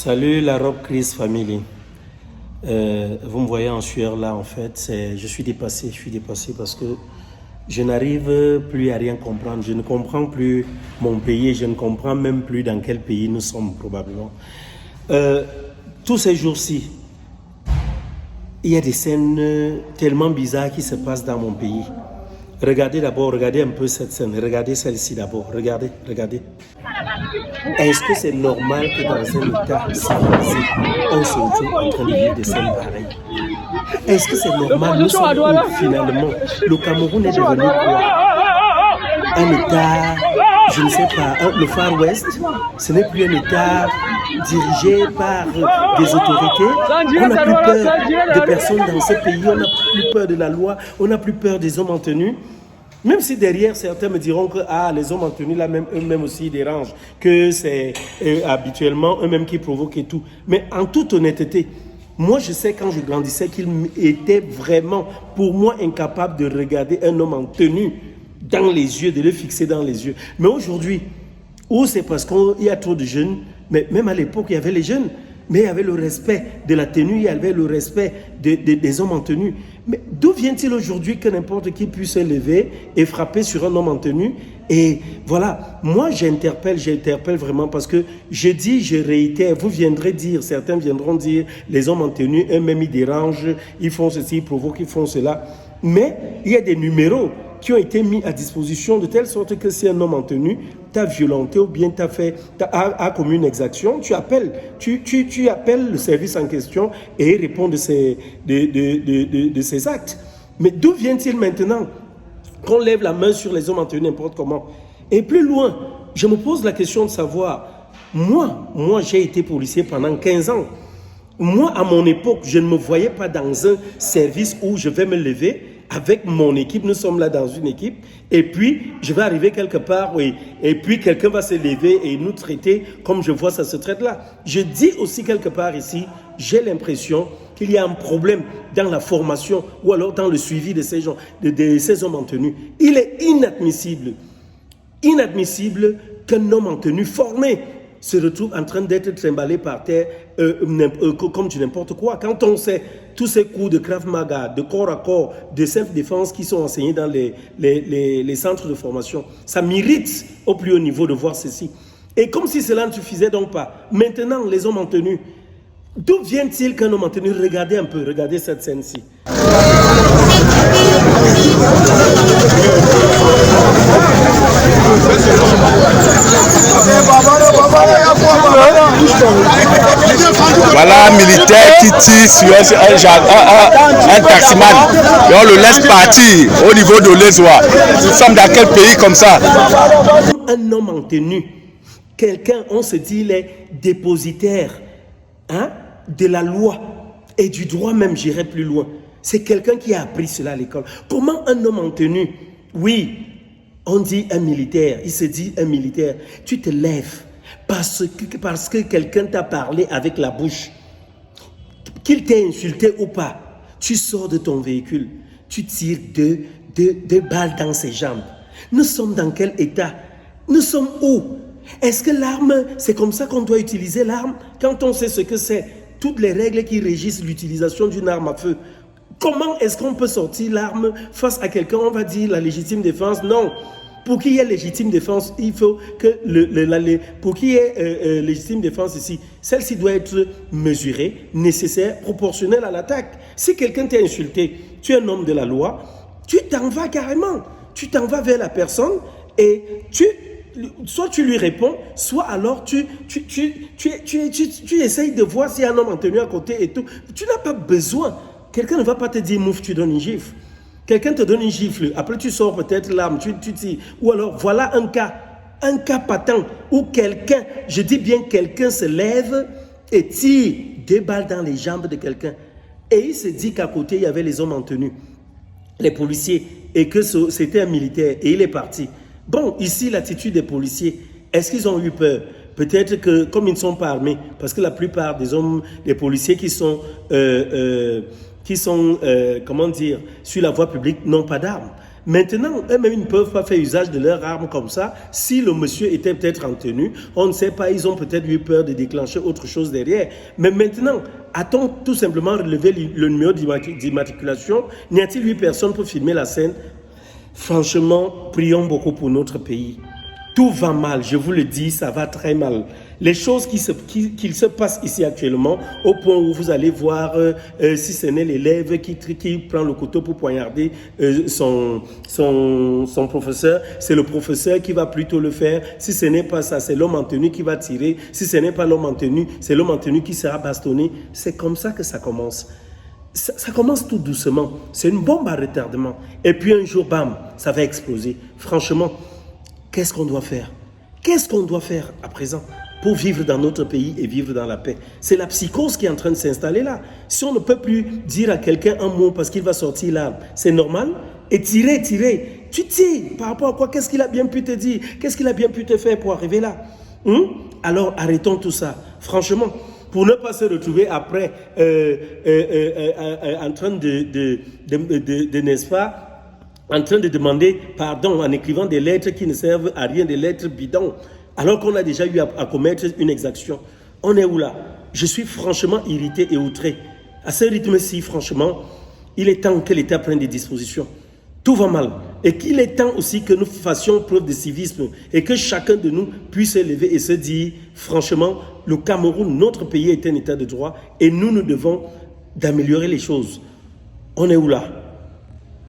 Salut la Rob Chris Family. Vous me voyez en sueur là en fait, je suis dépassé parce que je n'arrive plus à rien comprendre. Je ne comprends plus mon pays, je ne comprends même plus dans quel pays nous sommes probablement. Tous ces jours-ci, il y a des scènes tellement bizarres qui se passent dans mon pays. Regardez d'abord, regardez un peu cette scène, regardez celle-ci d'abord, regardez. Est-ce que c'est normal que dans un état civilisé, on se retrouve en train de vivre des scènes pareilles? Est-ce que c'est normal? Nous sommes où, finalement? Le Cameroun est devenu quoi? Un état, je ne sais pas, le Far West, ce n'est plus un état dirigé par des autorités. On n'a plus peur de personnes dans ce pays, on n'a plus peur de la loi, on n'a plus peur des hommes en tenue. Même si derrière, certains me diront que les hommes en tenue, là, eux-mêmes aussi, ils dérangent, que c'est habituellement eux-mêmes qui provoquent et tout. Mais en toute honnêteté, moi, je sais quand je grandissais qu'il était vraiment, pour moi, incapable de regarder un homme en tenue dans les yeux, de le fixer dans les yeux. Mais aujourd'hui, ou c'est parce qu'il y a trop de jeunes, mais même à l'époque, il y avait les jeunes, mais il y avait le respect de la tenue, il y avait le respect des hommes en tenue. Mais d'où vient-il aujourd'hui que n'importe qui puisse se lever et frapper sur un homme en tenue? Et voilà, moi j'interpelle vraiment parce que je dis, je réitère, vous viendrez dire, certains viendront dire, les hommes en tenue, eux-mêmes ils dérangent, ils font ceci, ils provoquent, ils font cela. Mais il y a des numéros qui ont été mis à disposition de telle sorte que si un homme en tenue t'a violenté ou bien a commis une exaction, tu appelles le service en question et il répond de ses actes. Mais d'où vient-il maintenant qu'on lève la main sur les hommes en tenue n'importe comment? Et plus loin, je me pose la question de savoir, moi j'ai été policier pendant 15 ans. Moi, à mon époque, je ne me voyais pas dans un service où je vais me lever avec mon équipe, nous sommes là dans une équipe, et puis je vais arriver quelque part, oui, et puis quelqu'un va se lever et nous traiter comme je vois ça se traite là. Je dis aussi quelque part ici, j'ai l'impression qu'il y a un problème dans la formation ou alors dans le suivi de ces gens, de ces hommes en tenue. Il est inadmissible qu'un homme en tenue formé se retrouve en train d'être trimballé par terre comme du n'importe quoi. Quand on sait tous ces coups de Krav Maga, de corps à corps, de self-défense qui sont enseignés dans les centres de formation, ça m'irrite au plus haut niveau de voir ceci. Et comme si cela ne suffisait donc pas, maintenant les hommes en tenue, d'où vient-il qu'un homme en tenue? Regardez un peu, regardez cette scène-ci. Voilà un militaire qui tire sur un taximan et on le laisse partir au niveau de l'Ezoa. Nous sommes dans quel pays comme ça? Un homme en tenue, quelqu'un, on se dit, il est dépositaire de la loi et du droit même, j'irai plus loin. C'est quelqu'un qui a appris cela à l'école. Comment un homme en tenue, oui, on dit un militaire, il se dit un militaire, tu te lèves parce que quelqu'un t'a parlé avec la bouche, qu'il t'ait insulté ou pas, tu sors de ton véhicule, tu tires deux balles dans ses jambes. Nous sommes dans quel état? Nous sommes où? Est-ce que l'arme, c'est comme ça qu'on doit utiliser l'arme? Quand on sait ce que c'est, toutes les règles qui régissent l'utilisation d'une arme à feu, comment est-ce qu'on peut sortir l'arme face à quelqu'un? On va dire la légitime défense. Non. Pour qu'il y ait légitime défense, il faut que pour qu'il y ait légitime défense ici, celle-ci doit être mesurée, nécessaire, proportionnelle à l'attaque. Si quelqu'un t'a insulté, tu es un homme de la loi, tu t'en vas carrément. Tu t'en vas vers la personne et soit tu lui réponds, soit alors tu essayes de voir s'il y a un homme en tenue à côté et tout. Tu n'as pas besoin. Quelqu'un ne va pas te dire mouf, tu donnes une gifle. Quelqu'un te donne une gifle, après tu sors peut-être l'arme, tu tires. Ou alors voilà un cas patent où quelqu'un, je dis bien quelqu'un se lève et tire 2 balles dans les jambes de quelqu'un. Et il se dit qu'à côté il y avait les hommes en tenue, les policiers, et que c'était un militaire et il est parti. Bon, ici l'attitude des policiers, est-ce qu'ils ont eu peur? Peut-être que comme ils ne sont pas armés, parce que la plupart des policiers qui sont comment dire, sur la voie publique n'ont pas d'armes. Maintenant, eux-mêmes, ils ne peuvent pas faire usage de leurs armes comme ça. Si le monsieur était peut-être en tenue, on ne sait pas, ils ont peut-être eu peur de déclencher autre chose derrière. Mais maintenant, a-t-on tout simplement relevé le numéro d'immatriculation? N'y a-t-il eu personne pour filmer la scène? Franchement, prions beaucoup pour notre pays. Tout va mal, je vous le dis, ça va très mal. Les choses qui se passent ici actuellement, au point où vous allez voir, si ce n'est l'élève qui prend le couteau pour poignarder son professeur, c'est le professeur qui va plutôt le faire. Si ce n'est pas ça, c'est l'homme en tenue qui va tirer. Si ce n'est pas l'homme en tenue, c'est l'homme en tenue qui sera bastonné. C'est comme ça que ça commence. Ça commence tout doucement. C'est une bombe à retardement. Et puis un jour, bam, ça va exploser. Franchement, qu'est-ce qu'on doit faire? Qu'est-ce qu'on doit faire à présent pour vivre dans notre pays et vivre dans la paix? C'est la psychose qui est en train de s'installer là. Si on ne peut plus dire à quelqu'un un mot parce qu'il va sortir l'arme, c'est normal. Et tirer. Tu tires par rapport à quoi? Qu'est-ce qu'il a bien pu te dire? Qu'est-ce qu'il a bien pu te faire pour arriver là? Alors arrêtons tout ça. Franchement, pour ne pas se retrouver après en train n'est-ce pas, en train de demander pardon en écrivant des lettres qui ne servent à rien, des lettres bidons, alors qu'on a déjà eu à commettre une exaction. On est où là? Je suis franchement irrité et outré. À ce rythme-ci, franchement, il est temps que l'État prenne des dispositions. Tout va mal. Et qu'il est temps aussi que nous fassions preuve de civisme et que chacun de nous puisse se lever et se dire, franchement, le Cameroun, notre pays est un État de droit et nous devons d'améliorer les choses. On est où là?